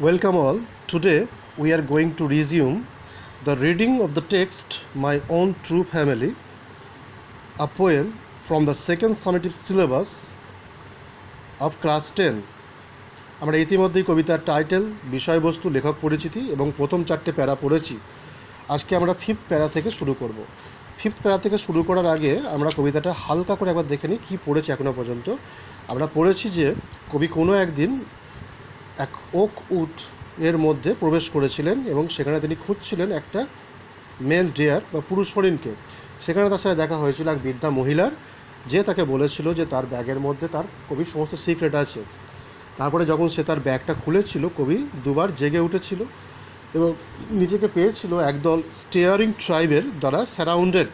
Welcome all. Today we are going to resume the reading of the text My Own True Family, a poem from the second summative syllabus of class 10. আমরা ইতিমধ্যেই কবিতার title, বিষয়বস্তু, লেখক পরিচিতি এবং প্রথম 4টে প্যারা পড়েছি। আজকে আমরা 5th প্যারা থেকে শুরু করব। 5th প্যারা থেকে শুরু করার আগে আমরা কবিতাটা হালকা করে একবার দেখে নিই কী পড়েছি এখনও পর্যন্ত। আমরা পড়েছি যে কবি কোনো একদিন এক ওক উড এর মধ্যে প্রবেশ করেছিলেন এবং সেখানে তিনি খুঁজছিলেন একটা মেল ডিয়ার বা পুরুষ হরিণকে। সেখানে তার সাথে দেখা হয়েছিল এক বৃদ্ধা মহিলার, যে তাকে বলেছিল যে তার ব্যাগের মধ্যে তার কবির সমস্ত সিক্রেট আছে। তারপরে যখন সে তার ব্যাগটা খুলেছিল, কবি দুবার জেগে উঠেছিল এবং নিজেকে পেয়েছিল একদল স্টিয়ারিং ট্রাইবের দ্বারা সারাউন্ডেড।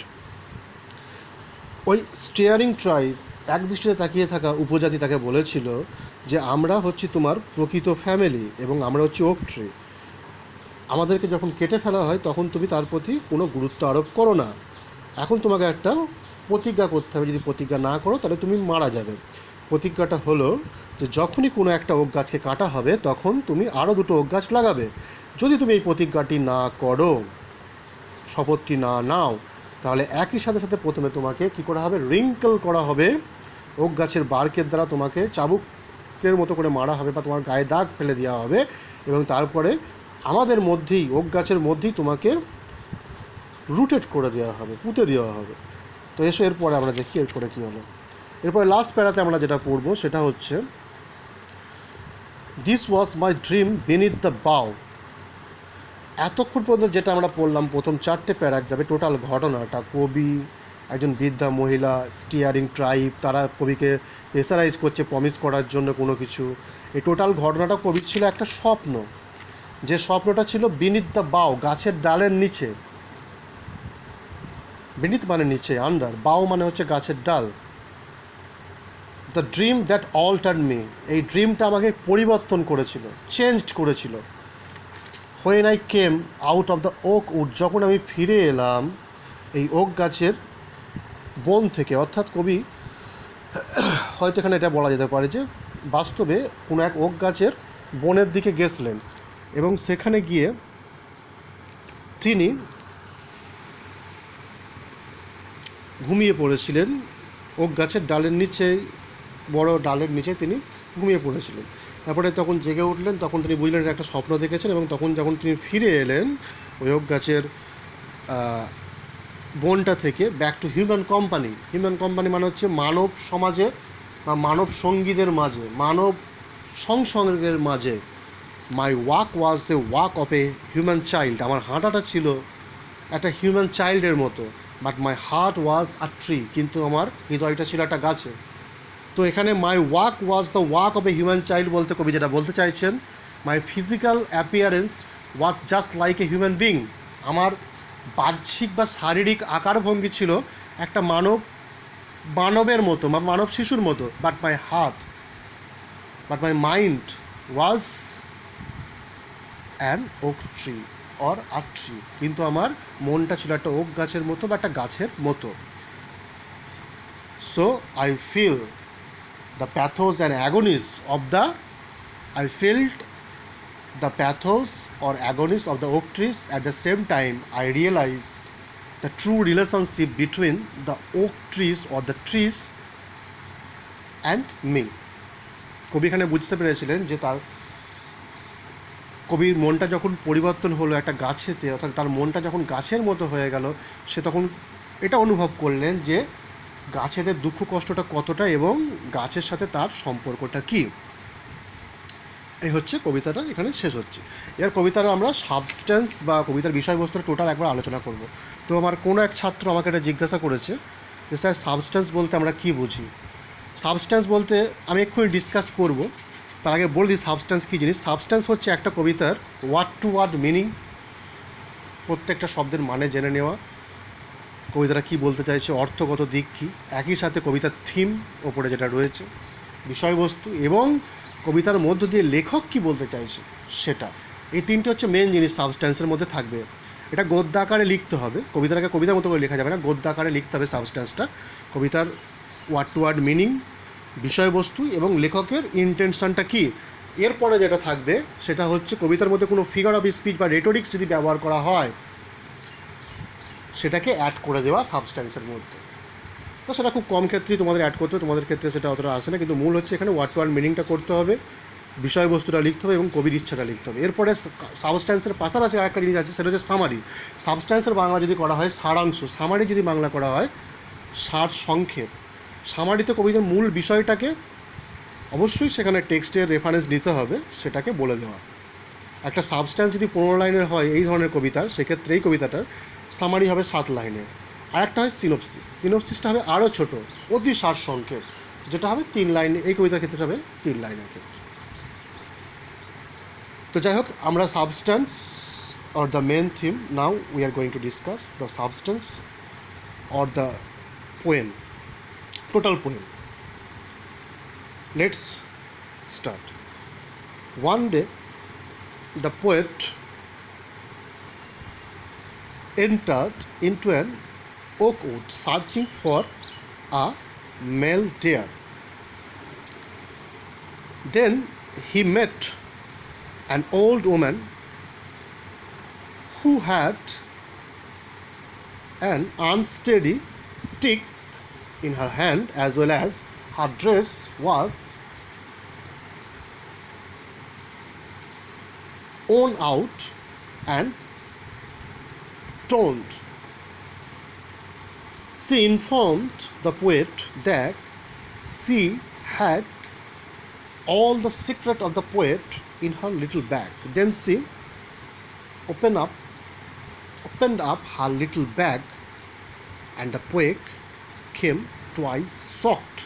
ওই স্টিয়ারিং ট্রাইব এক দৃষ্টিতে তাকিয়ে থাকা উপজাতি তাকে বলেছিল যে আমরা হচ্ছি তোমার প্রকৃত ফ্যামিলি এবং আমরা হচ্ছি ওক ট্রি। আমাদেরকে যখন কেটে ফেলা হয় তখন তুমি তার প্রতি কোনো গুরুত্ব আরোপ করো না। এখন তোমাকে একটা প্রতিজ্ঞা করতে হবে, যদি প্রতিজ্ঞা না করো তাহলে তুমি মারা যাবে। প্রতিজ্ঞাটা হলো যে যখনই কোনো একটা ওক গাছকে কাটা হবে তখন তুমি আরও 2টো ওক গাছ লাগাবে। যদি তুমি এই প্রতিজ্ঞাটি না করো, শপথটি না নাও, তাহলে একই সাথে সাথে প্রথমে তোমাকে কী করা হবে, রিঙ্কেল করা হবে। ওক গাছের বার্কের দ্বারা তোমাকে চাবুকের মতো করে মারা হবে বা তোমার গায়ে দাগ ফেলে দেওয়া হবে এবং তারপরে আমাদের মধ্যেই, ওক গাছের মধ্যেই তোমাকে রুটেড করে দেওয়া হবে, পুঁতে দেওয়া হবে। তো এসো এরপরে আমরা দেখি এরপরে কী হলো। এরপরে লাস্ট প্যারাতে আমরা যেটা পড়বো সেটা হচ্ছে this was my dream beneath the বাউ। এতক্ষণ পর্যন্ত যেটা আমরা পড়লাম প্রথম 4টে প্যারাগ্রাফে, টোটাল ঘটনাটা, কবি, একজন বৃদ্ধা মহিলা, স্টিয়ারিং ট্রাইব, তারা কবিকে প্রেসারাইজ করছে প্রমিস করার জন্য কোনো কিছু। এই টোটাল ঘটনাটা কবির ছিল একটা স্বপ্ন, যে স্বপ্নটা ছিল বিনিথ দ্য বাউ, গাছের ডালের নিচে। বিনিথ মানে নিচে, আন্ডার, বাউ মানে হচ্ছে গাছের ডাল। The dream that altered me, এই ড্রিমটা আমাকে পরিবর্তন করেছিল, চেঞ্জড করেছিল। When I came out of the oak wood, যখন আমি ফিরে এলাম এই ওক গাছের বন থেকে। অর্থাৎ কবি হয়তো এখানে এটা বলা যেতে পারে যে বাস্তবে কোনো এক ওক গাছের বনের দিকে গেছিলেন এবং সেখানে গিয়ে তিনি ঘুমিয়ে পড়েছিলেন। ওক গাছের ডালের নিচে, বড় ডালের নিচে তিনি ঘুমিয়ে পড়েছিলেন। তারপরে তখন জেগে উঠলেন, তখন তিনি বুঝলেন একটা স্বপ্ন দেখেছেন এবং তখন যখন তিনি ফিরে এলেন ওই ওক গাছের বনটা থেকে, back to human company. Human company মানে হচ্ছে মানব সমাজে বা মানব সঙ্গীদের মাঝে, মানব সংসর্গের মাঝে। My walk was the walk of a human child, আমার হাঁটাটা ছিল একটা হিউম্যান চাইল্ডের মতো। But my heart was a tree, কিন্তু আমার হৃদয়টা ছিল একটা গাছে। তো এখানে my walk was the walk of a human child বলতে কবি যেটা বলতে চাইছেন, my physical appearance was just like a human being, আমার বাহ্যিক বা শারীরিক আকারভঙ্গি ছিল একটা মানবের মতো বা মানব শিশুর মতো। But my mind was an okay tree or a tree, কিন্তু আমার মনটা ছিল একটা ওক গাছের মতো বা একটা গাছের মতো। So I feel the pathos and agonies of the, I felt the pathos or agonies of the oak trees. At the same time, I realized the true relationship between the oak trees or the trees and me. কবি এখানে বুঝতে পেরেছিলেন যে তার কবির মনটা যখন পরিবর্তন হলো একটা গাছেতে, অর্থাৎ তার মনটা যখন গাছের মতো হয়ে গেল, সে তখন এটা অনুভব করলেন যে গাছেদের দুঃখ কষ্টটা কতটা এবং গাছের সাথে তার সম্পর্কটা কী। এই হচ্ছে কবিতাটা, এখানে শেষ হচ্ছে। এর কবিতার আমরা সাবস্টেন্স বা কবিতার বিষয়বস্তুটা টোটাল একবার আলোচনা করব। তো আমার কোনো এক ছাত্র আমাকে এটা জিজ্ঞাসা করেছে যে স্যার সাবস্টেন্স বলতে আমরা কী বুঝি। সাবস্টেন্স বলতে আমি এক্ষুনি ডিসকাস করব, তার আগে বলে দিই সাবস্টেন্স কী জিনিস। সাবস্টেন্স হচ্ছে একটা কবিতার ওয়ার্ড টু ওয়ার্ড মিনিং, প্রত্যেকটা শব্দের মানে জেনে নেওয়া, কবিতাটা কী বলতে চাইছে, অর্থগত দিক কী, একই সাথে কবিতার থিম ওপরে যেটা রয়েছে, বিষয়বস্তু, এবং কবিতার মধ্য দিয়ে লেখক কী বলতে চাইছে সেটা। এই তিনটে হচ্ছে মেন জিনিস সাবস্ট্যান্সের মধ্যে থাকবে। এটা গদ্য আকারে লিখতে হবে, কবিতাটাকে কবিতার মতো করে লেখা যাবে না, গদ্য আকারে লিখতে হবে সাবস্ট্যান্সটা। কবিতার ওয়ার্ড টু ওয়ার্ড মিনিং, বিষয়বস্তু এবং লেখকের ইন্টেনশনটা কী, এরপরে যেটা থাকবে সেটা হচ্ছে কবিতার মধ্যে কোনো ফিগার অফ স্পিচ বা রেটোরিক্স যদি ব্যবহার করা হয় সেটাকে অ্যাড করে দেওয়া সাবস্ট্যান্সের মধ্যে। তো সেটা খুব কম ক্ষেত্রেই তোমাদের অ্যাড করতে হবে, তোমাদের ক্ষেত্রে সেটা অতটা আসে না, কিন্তু মূল হচ্ছে এখানে ওয়ার্ড টু ওয়ার্ড মিনিংটা করতে হবে, বিষয়বস্তুটা লিখতে হবে এবং কবির ইচ্ছাটা লিখতে হবে। এরপরে সাবস্ট্যান্সের পাশাপাশি আরেকটা জিনিস আছে, সেটা হচ্ছে সামারি। সাবস্ট্যান্সের বাংলা যদি করা হয় সারাংশ, সামারি যদি বাংলা করা হয় সার সংক্ষেপ। সামারিতে কবিতার মূল বিষয়টাকে অবশ্যই সেখানে টেক্সটের রেফারেন্স নিতে হবে, সেটাকে বলে দেওয়া। একটা সাবস্ট্যান্স যদি 15 লাইনের হয় এই ধরনের কবিতা, সেক্ষেত্রে এই কবিতাটার সামারি হবে 7 লাইনের। আর একটা হয় সিনোপসিস, সিনোপসিসটা হবে আরও ছোট, অতি সার সংক্ষেপ, যেটা হবে 3 লাইনে, এই কবিতার ক্ষেত্রে হবে 3 লাইনের ক্ষেত্রে। তো যাই হোক, আমরা substance or the main theme, now we are going to discuss the substance or the poem, total poem. Let's start. One day the poet entered into an oak wood searching for a male deer. Then he met an old woman who had an unsteady stick in her hand, as well as her dress was worn out and torn. She informed the poet that she had all the secret of the poet in her little bag. Then she opened up her little bag, and the poet came twice shocked,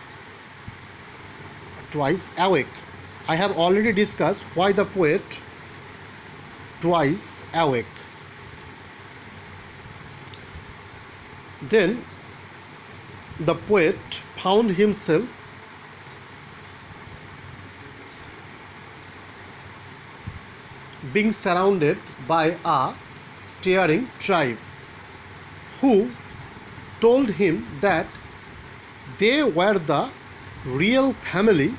twice awake. I have already discussed why the poet twice awake. Then the poet found himself being surrounded by a staring tribe who told him that they were the real family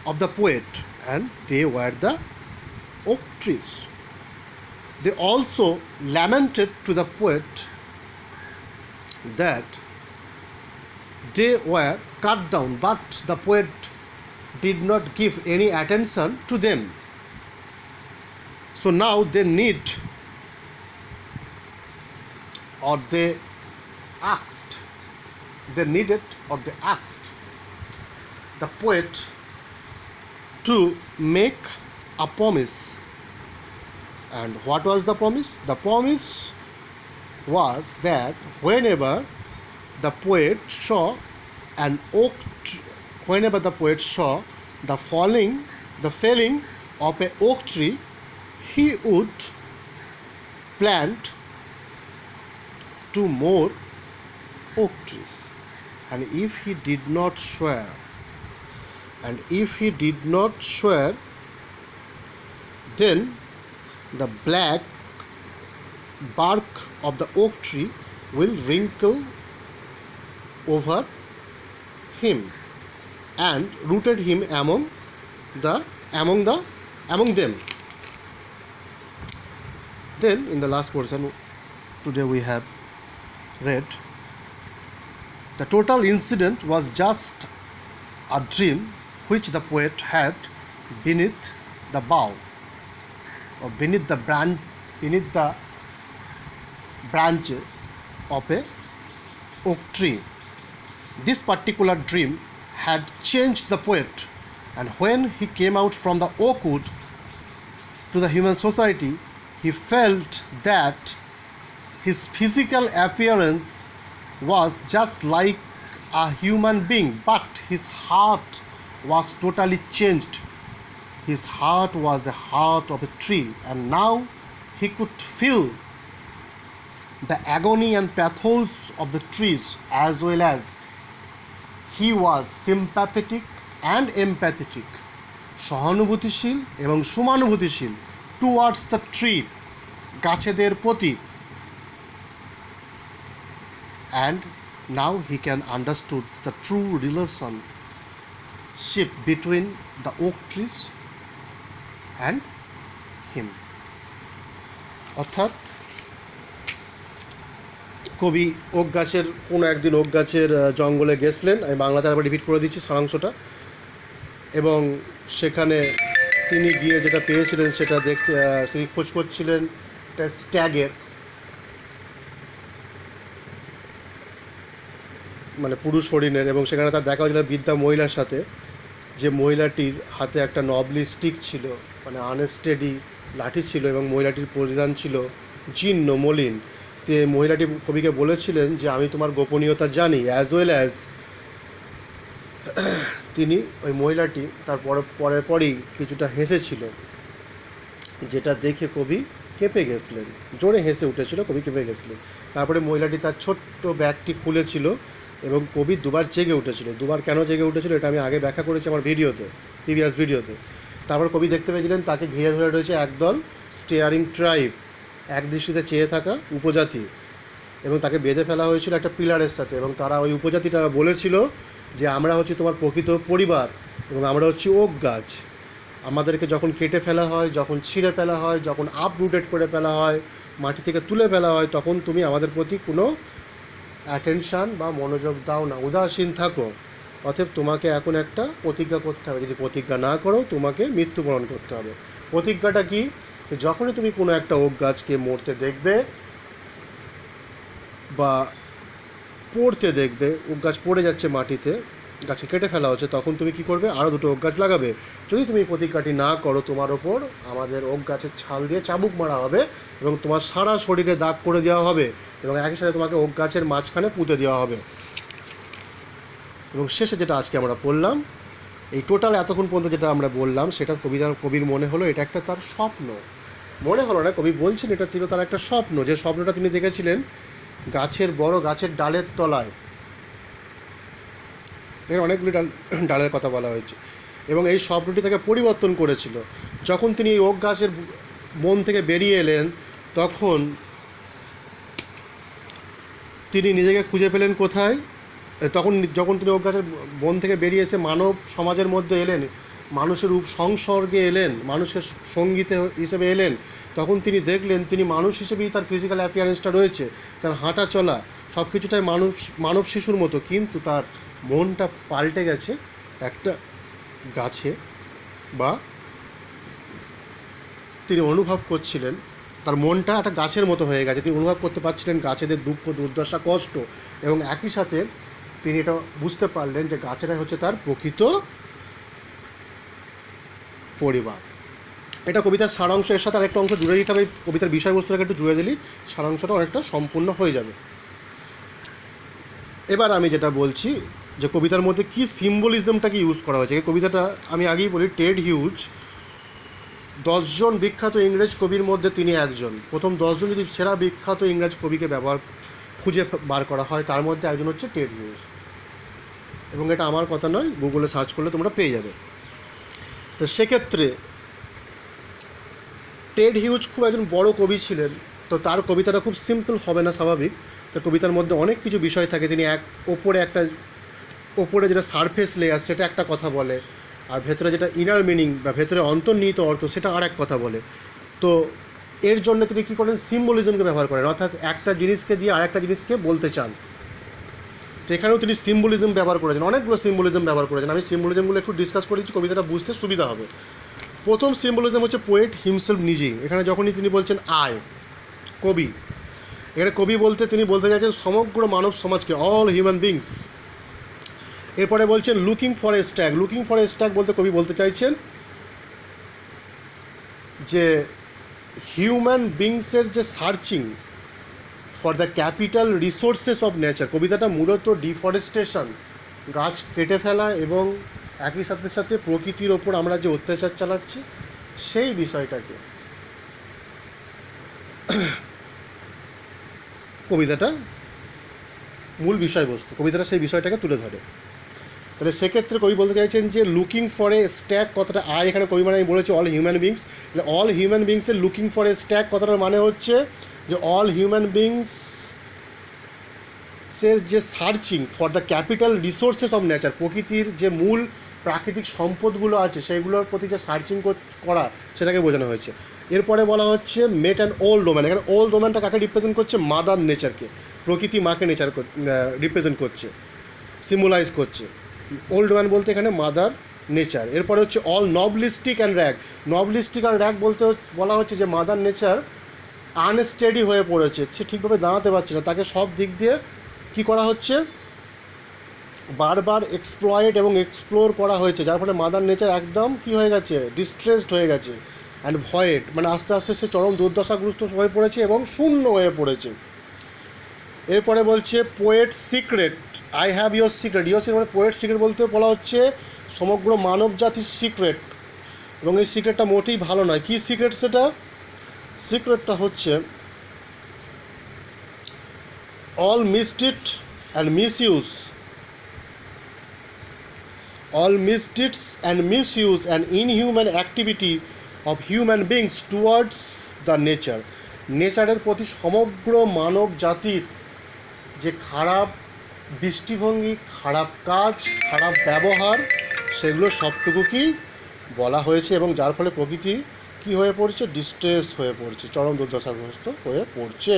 of the poet and they were the oak trees. They also lamented to the poet that they were cut down, but the poet did not give any attention to them. So now they need, or they asked, they needed or they asked the poet to make a promise. And what was the promise? The promise was that whenever the poet saw an oak tree, whenever the poet saw the felling of an oak tree, he would plant 2 more oak trees. And if he did not swear, then the black bark of the oak tree will wrinkle over him and rooted him among them. Then in the last portion today we have read, the total incident was just a dream which the poet had beneath the bough or beneath the branches of a oak tree. This particular dream had changed the poet, and when he came out from the oak wood to the human society, he felt that his physical appearance was just like a human being, but his heart was totally changed. His heart was a heart of a tree, and now he could feel the agony and pathos of the trees, as well as he was sympathetic and empathetic, সহানুভূতিশীল এবং সমানুভূতিশীল towards the tree, গাছেদের প্রতি, and now he can understood the true relation ship between the oak trees and him. অর্থাৎ কবি okay গাছের কোনো একদিন okay গাছের জঙ্গলে গেছিলেন, আমি বাংলাতে আবার রিপিট করে দিচ্ছি সারাংশটা। এবং সেখানে তিনি গিয়ে যেটা পেয়েছিলেন সেটা দেখতে তিনি খোঁজ করছিলেন একটা স্ট্যাগের, মানে পুরুষ হরিণের। এবং সেখানে তার দেখা হয়েছিল বৃদ্ধা মহিলার সাথে, যে মহিলাটির হাতে একটা নবলি স্টিক ছিল, মানে আনস্টেডি লাঠি ছিল, এবং মহিলাটির পরিধান ছিল জীর্ণ মলিন। তে মহিলাটি কবিকে বলেছিলেন যে আমি তোমার গোপনীয়তা জানি, অ্যাজ ওয়েল অ্যাজ তিনি ওই মহিলাটি তার পরেই কিছুটা হেসেছিল, যেটা দেখে কবি কেঁপে গেছিলেন, জোরে হেসে উঠেছিল, কবি কেঁপে গেছিলেন। তারপরে মহিলাটি তার ছোট্ট ব্যাগটি খুলেছিল এবং কবি দুবার জেগে উঠেছিল। দুবার কেন জেগে উঠেছিল এটা আমি আগে ব্যাখ্যা করেছি আমার ভিডিওতে, প্রিভিয়াস ভিডিওতে। তারপর কবি দেখতে পেয়েছিলেন তাকে ঘিরে ধরে রয়েছে একদল স্টেয়ারিং ট্রাইব, এক দৃষ্টিতে চেয়ে থাকা উপজাতি, এবং তাকে বেঁধে ফেলা হয়েছিল একটা পিলারের সাথে। এবং তারা ওই উপজাতিটা বলেছিল যে আমরা হচ্ছে তোমার প্রকৃত পরিবার, এবং আমরা হচ্ছে ওক গাছ। আমাদেরকে যখন কেটে ফেলা হয়, যখন ছিঁড়ে ফেলা হয়, যখন আপরুটেড করে ফেলা হয়, মাটি থেকে তুলে ফেলা হয়, তখন তুমি আমাদের প্রতি কোনো অ্যাটেনশান বা মনোযোগ দাও না, উদাসীন থাকো। অতএব তোমাকে এখন একটা প্রতিজ্ঞা করতে হবে, যদি প্রতিজ্ঞা না করো তোমাকে মৃত্যুবরণ করতে হবে। প্রতিজ্ঞাটা কি? যখনই তুমি কোনো একটা ওক গাছকে মরতে দেখবে বা পড়তে দেখবে, ওক গাছ পড়ে যাচ্ছে মাটিতে, গাছে কেটে ফেলা হচ্ছে, তখন তুমি কি করবে? আরও দুটো ওক গাছ লাগাবে। যদি তুমি প্রতিজ্ঞাটি না করো, তোমার ওপর আমাদের ওক গাছের ছাল দিয়ে চাবুক মারা হবে এবং তোমার সারা শরীরে দাগ করে দেওয়া হবে, এবং একই সাথে তোমাকে ওক গাছের মাঝখানে পুঁতে দেওয়া হবে। এবং শেষে যেটা আজকে আমরা পড়লাম, এই টোটাল এতক্ষণ পর্যন্ত যেটা আমরা বললাম, সেটা কবির মনে হলো এটা একটা তার স্বপ্ন। মনে হলো না, কবি বলছেন এটা ছিল তার একটা স্বপ্ন, যে স্বপ্নটা তিনি দেখেছিলেন গাছের বড় গাছের ডালের তলায়। এর অনেকগুলি ডালের কথা বলা হয়েছে। এবং এই স্বপ্নটি তাকে পরিবর্তন করেছিল। যখন তিনি এই ওক গাছের বন থেকে বেরিয়ে এলেন, তখন তিনি নিজেকে খুঁজে পেলেন কোথায়? যখন তিনি ওক গাছের বন থেকে বেরিয়ে এসে মানব সমাজের মধ্যে এলেন, মানুষের সংসর্গে এলেন, মানুষের সঙ্গীতে হিসেবে এলেন, তখন তিনি দেখলেন তিনি মানুষ হিসেবেই তার ফিজিক্যাল অ্যাপিয়ারেন্সটা রয়েছে, তার হাঁটা চলা সব কিছুটাই মানব শিশুর মতো, কিন্তু তার মনটা পাল্টে গেছে একটা গাছে। বা তিনি অনুভব করছিলেন তার মনটা একটা গাছের মতো হয়ে গেছে, তিনি অনুভব করতে পারছিলেন গাছেদের দুঃখ, দুর্দশা, কষ্ট, এবং একই সাথে তিনি এটা বুঝতে পারলেন যে গাছেরাই হচ্ছে তার প্রকৃত পরিবার। এটা কবিতার সারাংশ। এর সাথে আরেকটা অংশ জুড়ে দিতে হবে, কবিতার বিষয়বস্তুটাকে একটু জুড়ে দিলেই সারাংশটা অনেকটা সম্পূর্ণ হয়ে যাবে। এবার আমি যেটা বলছি যে কবিতার মধ্যে কী সিম্বলিজমটাকে ইউজ করা হয়েছে। এই কবিতাটা আমি আগেই বলি, টেড হিউজ 10 জন বিখ্যাত ইংরেজ কবির মধ্যে তিনি একজন। প্রথম 10 জন যদি সেরা বিখ্যাত ইংরেজ কবিকে খুঁজে বার করা হয়, তার মধ্যে একজন হচ্ছে টেড হিউজ। এবং এটা আমার কথা নয়, গুগলে সার্চ করলে তোমরা পেয়ে যাবে। তো সেক্ষেত্রে টেড হিউজ খুব একজন বড় কবি ছিলেন, তো তার কবিতাটা খুব সিম্পল হবে না, স্বাভাবিক। তো কবিতার মধ্যে অনেক কিছু বিষয় থাকে। তিনি ওপরে যেটা সারফেস লেয়ার সেটা একটা কথা বলে, আর ভেতরে যেটা ইনার মিনিং বা ভেতরে অন্তর্নিহিত অর্থ সেটা আর এক কথা বলে। তো এর জন্য তিনি কী করেন? সিম্বলিজমকে ব্যবহার করেন, অর্থাৎ একটা জিনিসকে দিয়ে আর একটা জিনিসকে বলতে চান। তো এখানেও তিনি সিম্বলিজম ব্যবহার করেছেন, অনেকগুলো সিম্বলিজম ব্যবহার করেছেন। আমি সিম্বলিজমগুলো একটু ডিসকাস করে দিচ্ছি, কবিতাটা বুঝতে সুবিধা হবে। প্রথম সিম্বলিজম হচ্ছে পোয়েট হিমসেলফ নিজেই। এখানে যখনই তিনি বলছেন কবি, এখানে কবি বলতে তিনি বলতে চাইছেন সমগ্র মানব সমাজকে, অল হিউম্যান বিংস। এরপরে বলছেন looking for a stag. Looking for a stag বলতে কবি বলতে চাইছেন যে হিউম্যান বিংসের যে searching for the capital resources of nature. কবিতাটা মূলত ডিফরেস্টেশন, গাছ কেটে ফেলা, এবং একই সাথে সাথে প্রকৃতির ওপর আমরা যে অত্যাচার চালাচ্ছি সেই বিষয়টাকে কবিতাটা মূল বিষয়বস্তু, কবিতাটা সেই বিষয়টাকে তুলে ধরে। তাহলে সেক্ষেত্রে কবি বলতে চাইছেন যে লুকিং ফর এ স্ট্যাগ কথাটা এখানে কবি মানে আমি বলেছি অল হিউম্যান বিংস। তাহলে অল হিউম্যান বিংসের লুকিং ফর এ স্ট্যাগ কথাটার মানে হচ্ছে যে অল হিউম্যান বিংসের যে searching for the capital resources of nature, প্রকৃতির যে মূল প্রাকৃতিক সম্পদগুলো আছে সেগুলোর প্রতি যে সার্চিং করা সেটাকে বোঝানো হয়েছে। এরপরে বলা হচ্ছে মেট অ্যান্ড ওল্ড ওম্যান। এখানে ওল্ড ওম্যানটা কাকে রিপ্রেজেন্ট করছে? মাদার নেচারকে, প্রকৃতি মাকে নেচার রিপ্রেজেন্ট করছে, সিম্বলাইজ করছে। ওল্ড ম্যান বলতে এখানে মাদার নেচার। এরপরে হচ্ছে অল নবলিস্টিক অ্যান্ড র্যাগ। নবলিস্টিক আর র্যাগ বলতে বলা হচ্ছে যে মাদার নেচার আনস্টেডি হয়ে পড়েছে, সে ঠিকভাবে দাঁড়াতে পারছে না, তাকে সব দিক দিয়ে কী করা হচ্ছে? বারবার এক্সপ্লয়েট এবং এক্সপ্লোর করা হয়েছে, যার ফলে মাদার নেচার একদম কী হয়ে গেছে? ডিস্ট্রেসড হয়ে গেছে অ্যান্ড ভয়েড, মানে আস্তে আস্তে সে চরম দুর্দশাগ্রস্ত হয়ে পড়েছে এবং শূন্য হয়ে পড়েছে। এরপরে বলছে poet secret, I have your secret. Your secret মানে পোয়েট সিক্রেট বলতে বলা হচ্ছে সমগ্র মানব জাতির সিক্রেট, এবং এই সিক্রেটটা মোটেই ভালো নয়। কী সিক্রেট সেটা? সিক্রেটটা হচ্ছে all misdeed and misuse, all misdeeds and misuse and inhuman activity of human beings towards the nature. নেচারের প্রতি সমগ্র মানব জাতির যে খারাপ দৃষ্টিভঙ্গি, খারাপ কাজ, খারাপ ব্যবহার, সেগুলো সবটুকু কি বলা হয়েছে, এবং যার ফলে প্রকৃতি কী হয়ে পড়ছে? ডিস্ট্রেস হয়ে পড়ছে, চরম দুর্দশাগ্রস্ত হয়ে পড়ছে।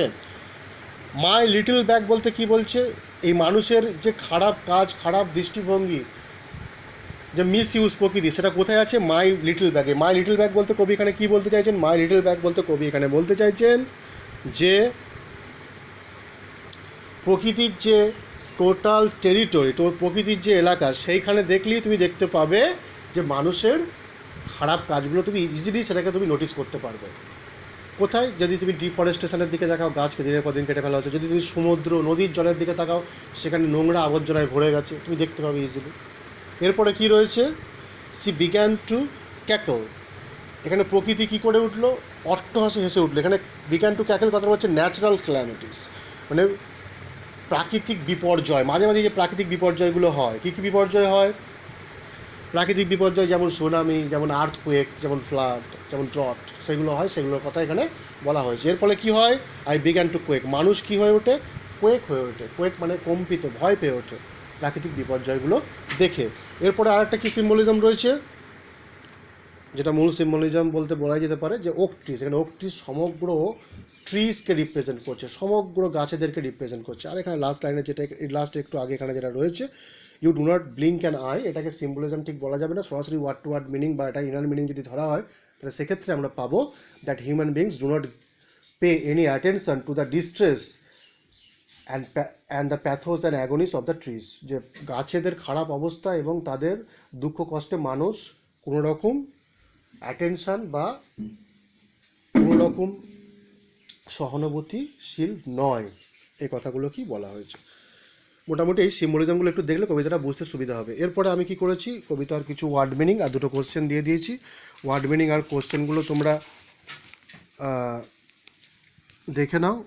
মাই লিটল ব্যাগ বলতে কি বলছে? এই মানুষের যে খারাপ কাজ, খারাপ দৃষ্টিভঙ্গি, যে মিস ইউজ প্রকৃতি, সেটা কোথায় আছে? মাই লিটল ব্যাগে। মাই লিটল ব্যাগ বলতে কবি এখানে কী বলতে চাইছেন? মাই লিটল ব্যাগ বলতে কবি এখানে বলতে চাইছেন যে প্রকৃতির যে টোটাল টেরিটরি, প্রকৃতির যে এলাকা, সেইখানে দেখলেই তুমি দেখতে পাবে যে মানুষের খারাপ কাজগুলো তুমি ইজিলি সেটাকে তুমি নোটিস করতে পারবে। কোথায়? যদি তুমি ডিফরেস্টেশনের দিকে তাকাও, গাছকে দিনের পর দিন কেটে ফেলা হচ্ছে। যদি তুমি সমুদ্র, নদীর জলের দিকে তাকাও, সেখানে নোংরা আবর্জনায় ভরে গেছে, তুমি দেখতে পাবে ইজিলি। এরপরে কি রয়েছে? She began to cackle. এখানে প্রকৃতি কী করে উঠলো? অট্টহাসে হেসে উঠলো। এখানে বিগ্যান টু ক্যাকল কথা হচ্ছে ন্যাচারাল ক্ল্যামিটিস, মানে প্রাকৃতিক বিপর্যয়। মাঝে মাঝে যে প্রাকৃতিক বিপর্যয়গুলো হয়, কী কী বিপর্যয় হয়? প্রাকৃতিক বিপর্যয় যেমন সুনামি, যেমন আর্থকুয়েক, যেমন ফ্লাড, যেমন ড্রট, সেগুলো হয়, সেগুলোর কথা এখানে বলা হয়েছে। এর ফলে কী হয়? আই বিগ্যান টু কোয়েক, মানুষ কী হয়ে ওঠে? কোয়েক হয়ে ওঠে। কোয়েক মানে কম্পিত, ভয় পেয়ে ওঠে প্রাকৃতিক বিপর্যয়গুলো দেখে। এরপরে আরেকটা কী সিম্বলিজম রয়েছে, যেটা মূল সিম্বলিজম বলতে বলা যেতে পারে, যে ওক ট্রিজ। এখানে ওক ট্রিজ সমগ্র ট্রিজকে রিপ্রেজেন্ট করছে, সমগ্র গাছেদেরকে রিপ্রেজেন্ট করছে। আর এখানে লাস্ট লাইনে যেটা, লাস্ট একটু আগে এখানে যেটা রয়েছে, you do not blink an eye, এটাকে সিম্বলিজম ঠিক বলা যাবে না, সরাসরি ওয়ার্ড টু ওয়ার্ড মিনিং বা এটা ইনার মিনিং যদি ধরা হয়, তাহলে সেক্ষেত্রে আমরা পাবো that human beings do not pay any attention to the distress and the pathos and agonies of the trees. যে গাছেদের খারাপ অবস্থা এবং তাদের দুঃখ কষ্টে মানুষ কোনো রকম অ্যাটেনশান বা কোনো রকম সহানুভূতিশীল নয়, এই কথাগুলো কি বলা হয়েছে। মোটামুটি এই সিম্বলিজমগুলো একটু দেখলে কবিতাটা বুঝতে সুবিধা হবে। এরপরে আমি কি করেছি, কবিতার কিছু ওয়ার্ড মিনিং আর দুটো কোশ্চেন দিয়ে দিয়েছি। ওয়ার্ড মিনিং আর কোশ্চেনগুলো তোমরা দেখে নাও,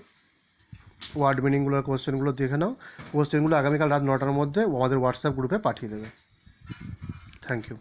ওয়ার্ড মিনিংগুলো আর কোশ্চেনগুলো দেখে নাও। কোশ্চেনগুলো আগামীকাল রাত 9টার মধ্যে আমাদের হোয়াটসঅ্যাপ গ্রুপে পাঠিয়ে দেবে। Thank you.